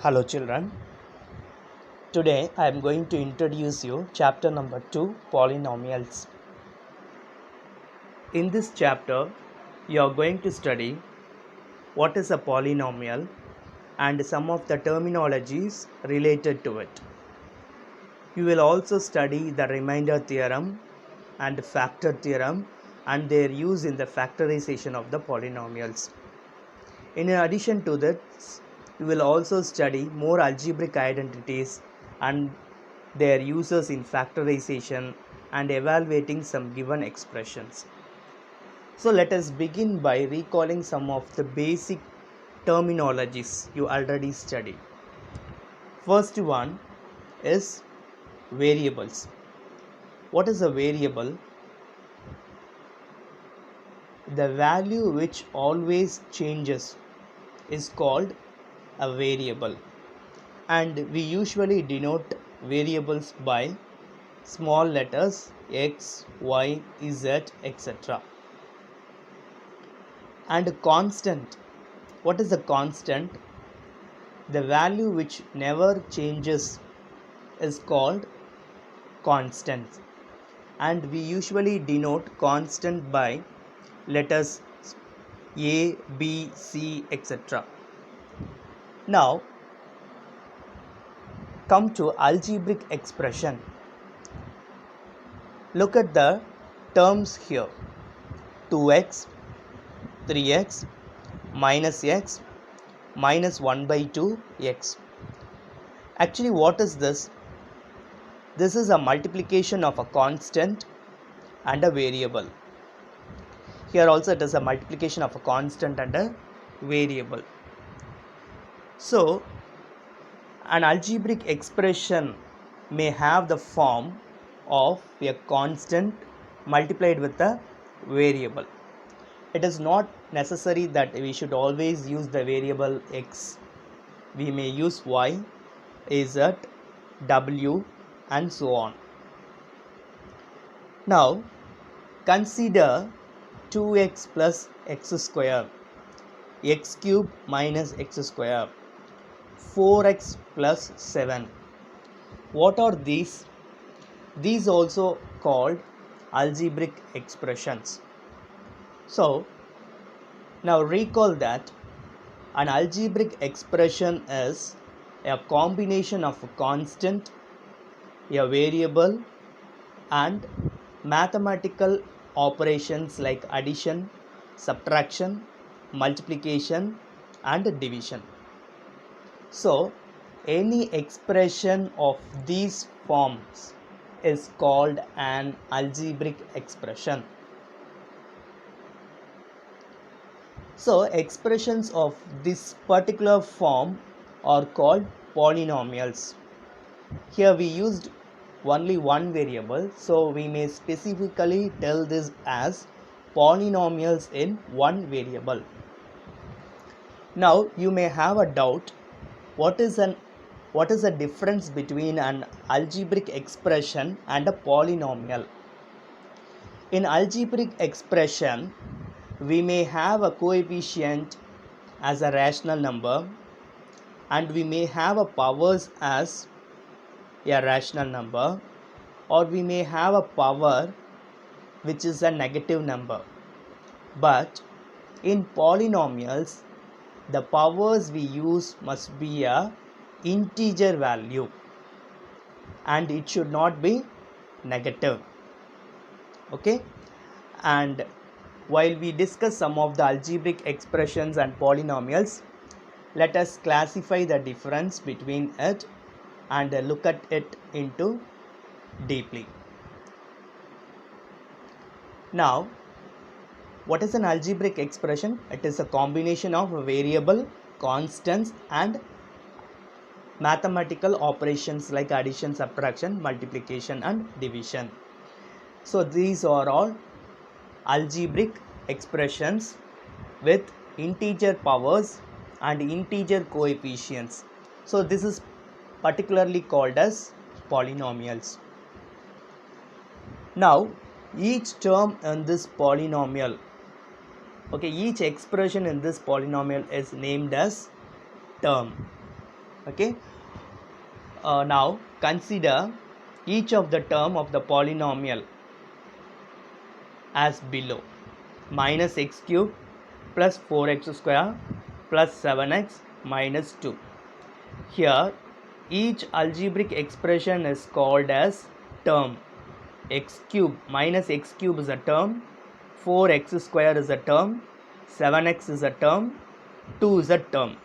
Hello children, today I am going to introduce you chapter number 2 polynomials. In this chapter you are going to study what is a polynomial and some of the terminologies related to it. You will also study the remainder theorem and factor theorem and their use in the factorization of the polynomials. In addition to this, you will also study more algebraic identities and their uses in factorization and evaluating some given expressions. So let us begin by recalling some of the basic terminologies you already studied. First one is variables. What is a variable? The value which always changes is called a variable, and we usually denote variables by small letters x, y, z, etc. And constant. What is a constant? The value which never changes is called constant, and we usually denote constant by letters a, b, c, etc. Now come to algebraic expression. Look at the terms here: 2x, 3x, minus x, minus 1 by 2x. Actually, what is this? This is a multiplication of a constant and a variable. Here also it is a multiplication of a constant and a variable. So, an algebraic expression may have the form of a constant multiplied with a variable. It is not necessary that we should always use the variable x. We may use y, z, w, and so on. Now consider 2x plus x square, x cube minus x square, 4x plus 7. What are these? These also called algebraic expressions. So now recall that an algebraic expression is a combination of a constant, a variable, and mathematical operations like addition, subtraction, multiplication, and division. So any expression of these forms is called an algebraic expression. So expressions of this particular form are called polynomials. Here we used only one variable, so we may specifically tell this as polynomials in one variable. Now you may have a doubt, what is the difference between an algebraic expression and a polynomial? In algebraic expression, we may have a coefficient as a rational number, and we may have a powers as a rational number, or we may have a power which is a negative number. But in polynomials, the powers we use must be a integer value, and it should not be negative. Okay, and while we discuss some of the algebraic expressions and polynomials, let us classify the difference between it and look at it into deeply. Now, what is an algebraic expression? It is a combination of variable, constants, and mathematical operations like addition, subtraction, multiplication, and division. So these are all algebraic expressions with integer powers and integer coefficients. So this is particularly called as polynomials. Now each term in this polynomial, each expression in this polynomial is named as term. Okay. Now consider each of the term of the polynomial as below: minus x cube plus 4x square plus 7x minus 2. Here each algebraic expression is called as term. X cube minus x cube is a term, 4x square is a term, 7x is a term, 2 is a term.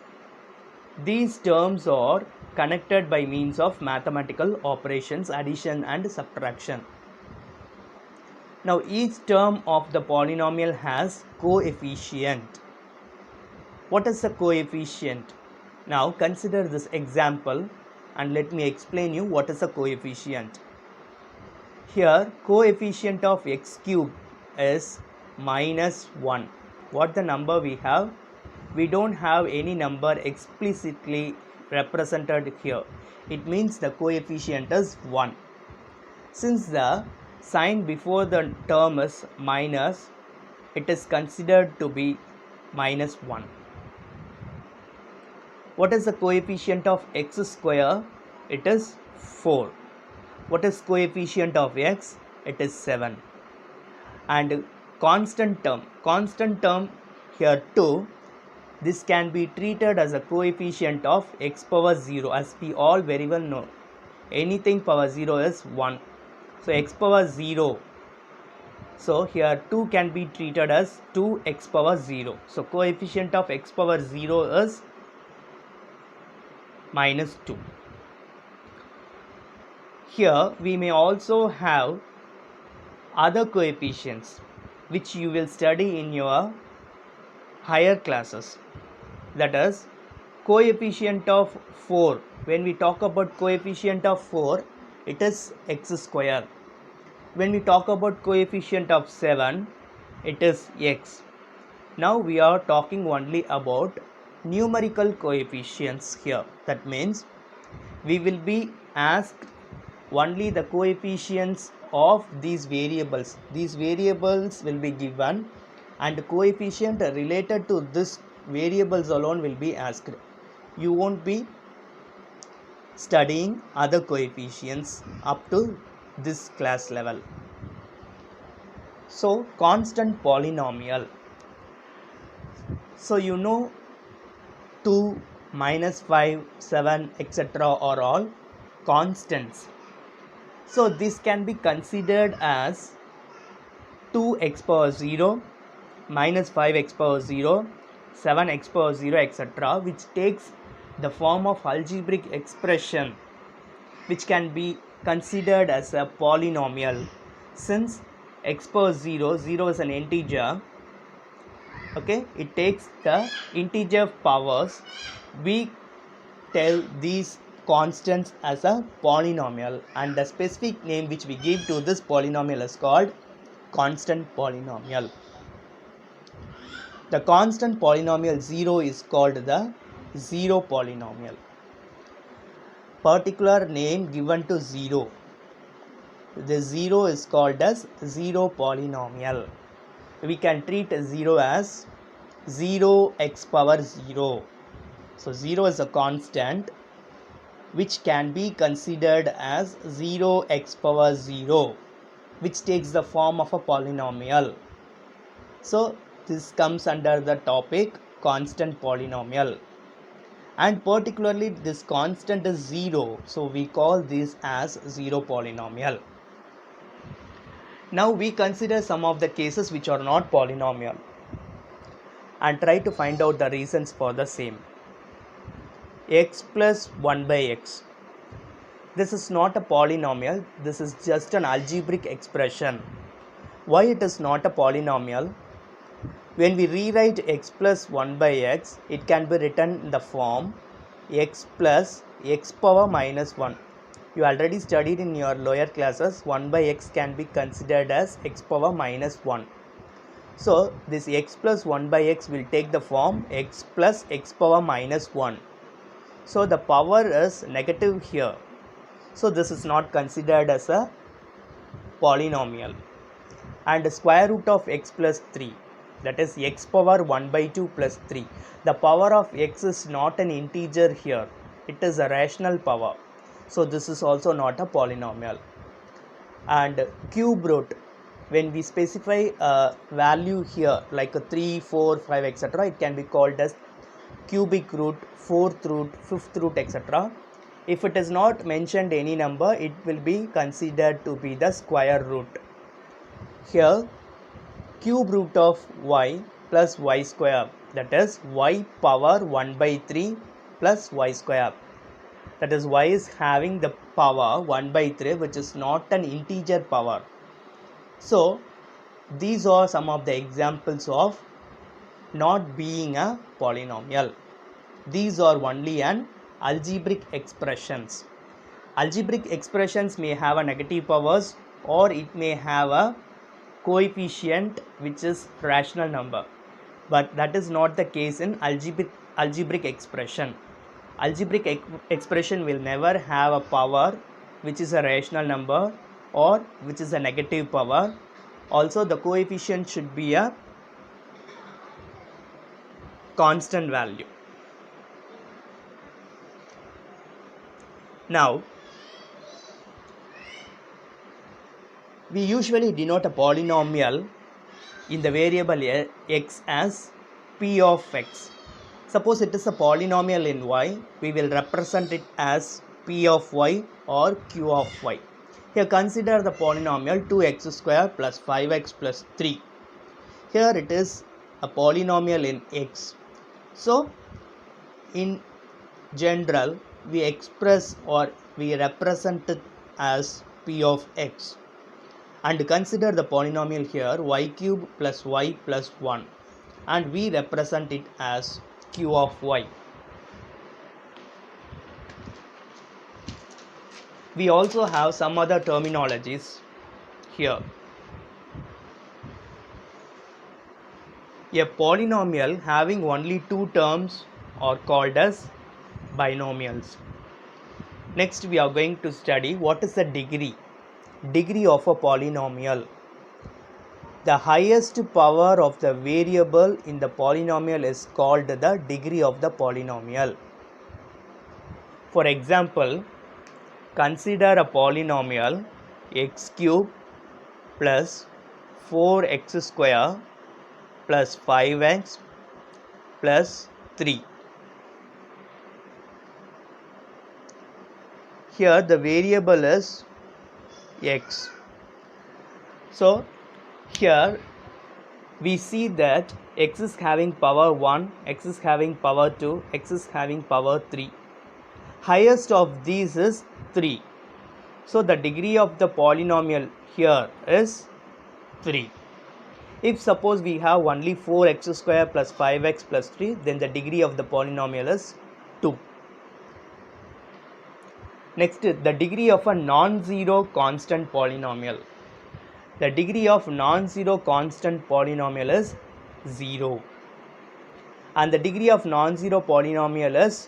These terms are connected by means of mathematical operations, addition and subtraction. Now each term of the polynomial has coefficient. What is a coefficient? Now consider this example and let me explain you what is a coefficient. Here coefficient of x cube is minus 1. What the number we have? We don't have any number explicitly represented here. It means the coefficient is 1. Since the sign before the term is minus, it is considered to be minus 1. What is the coefficient of x square? It is 4. What is coefficient of x? It is 7. And constant term here 2, this can be treated as a coefficient of x power 0, as we all very well know. Anything power 0 is 1. So x power 0. So here 2 can be treated as 2x power 0. So coefficient of x power 0 is minus 2. Here we may also have other coefficients which you will study in your higher classes. That is coefficient of 4. When we talk about coefficient of 4, it is x square. When we talk about coefficient of 7, it is x. Now we are talking only about numerical coefficients here. That means we will be asked only the coefficients of these variables. These variables will be given and coefficient related to this variables alone will be asked. You won't be studying other coefficients up to this class level. So constant polynomial. So you know 2, minus 5, 7, etc. are all constants. So this can be considered as 2x power 0, minus 5x power 0, 7x power 0, etc. which takes the form of algebraic expression which can be considered as a polynomial. Since x power 0, 0 is an integer, okay, it takes the integer powers. We tell these constants as a polynomial, and the specific name which we give to this polynomial is called constant polynomial. The constant polynomial 0 is called the zero polynomial. Particular name given to 0. The 0 is called as zero polynomial. We can treat 0 as 0x power 0. So 0 is a constant which can be considered as 0x power 0, which takes the form of a polynomial. So this comes under the topic constant polynomial, and particularly this constant is 0, so we call this as zero polynomial. Now we consider some of the cases which are not polynomial and try to find out the reasons for the same. X plus 1 by x. This is not a polynomial, this is just an algebraic expression. Why it is not a polynomial? When we rewrite x plus 1 by x, it can be written in the form x plus x power minus 1. You already studied in your lower classes, 1 by x can be considered as x power minus 1. So this x plus 1 by x will take the form x plus x power minus 1. So the power is negative here. So this is not considered as a polynomial. And the square root of x plus 3, that is x power 1 by 2 plus 3. The power of x is not an integer here. it is a rational power, so this is also not a polynomial. And cube root, when we specify a value here like a 3, 4, 5 etc., it can be called as cubic root, fourth root, fifth root etc. If it is not mentioned any number, it will be considered to be the square root. Here cube root of y plus y square, that is y power 1 by 3 plus y square, that is y is having the power 1 by 3 which is not an integer power. So these are some of the examples of not being a polynomial. These are only an algebraic expressions. Algebraic expressions may have a negative powers, or it may have a coefficient which is rational number, but that is not the case in algebraic expression. Algebraic expression will never have a power which is a rational number or which is a negative power. Also the coefficient should be a constant value. Now we usually denote a polynomial in the variable x as p of x. Suppose it is a polynomial in y, we will represent it as p of y or q of y. Here consider the polynomial 2x square plus 5x plus 3. Here it is a polynomial in x. So in general we express or we represent it as p of x. And consider the polynomial here y cube plus y plus 1, and we represent it as q of y. We also have some other terminologies here. A polynomial having only two terms are called as binomials. Next we are going to study what is the degree of a polynomial. The highest power of the variable in the polynomial is called the degree of the polynomial. For example, consider a polynomial x cube plus 4x square plus 5x plus 3. Here the variable is x. So here we see that x is having power 1, x is having power 2, x is having power 3. Highest of these is 3. So the degree of the polynomial here is 3. If suppose we have only 4x square plus 5x plus 3, then the degree of the polynomial is 2. Next, the degree of a non-zero constant polynomial. The degree of non-zero constant polynomial is 0. And the degree of non-zero polynomial is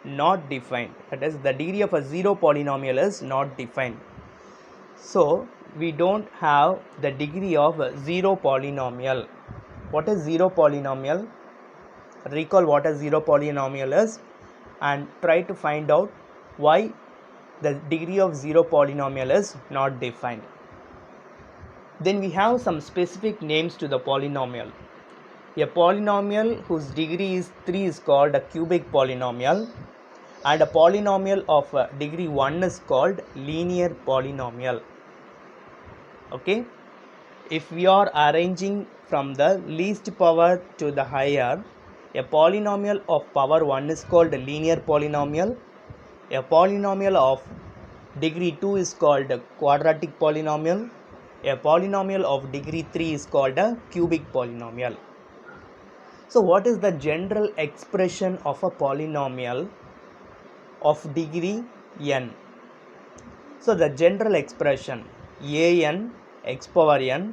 not defined. That is, the degree of a zero polynomial is not defined. So we don't have the degree of a zero polynomial. What is zero polynomial? Recall what a zero polynomial is and try to find out why the degree of zero polynomial is not defined. Then we have some specific names to the polynomial. A polynomial whose degree is 3 is called a cubic polynomial, and a polynomial of degree 1 is called linear polynomial. Okay, if we are arranging from the least power to the higher, a polynomial of power 1 is called a linear polynomial. A polynomial of degree 2 is called a quadratic polynomial. A polynomial of degree 3 is called a cubic polynomial. So what is the general expression of a polynomial of degree n? So the general expression an x power n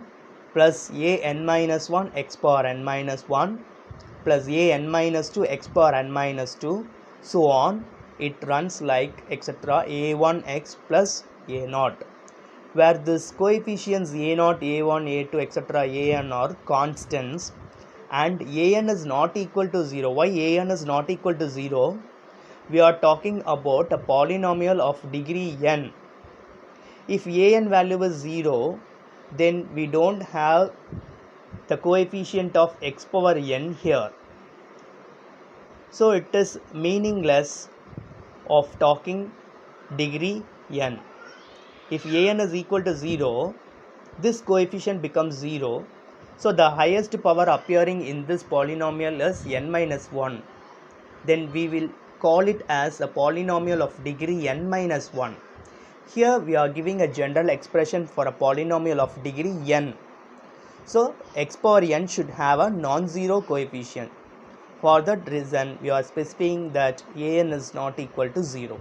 plus an minus 1 x power n minus 1 plus an minus 2 x power n minus 2, so on it runs like etc. a1x plus a0, where this coefficients a0, a1, a2 etc. an are constants and an is not equal to 0. Why an is not equal to 0? we are talking about a polynomial of degree n. If an value is 0, then we don't have the coefficient of x power n here. So it is meaningless of talking degree n. If an is equal to 0, this coefficient becomes 0. So the highest power appearing in this polynomial is n minus 1. Then we will call it as a polynomial of degree n minus 1. Here we are giving a general expression for a polynomial of degree n. So x power n should have a non-zero coefficient. For that reason, we are specifying that an is not equal to 0.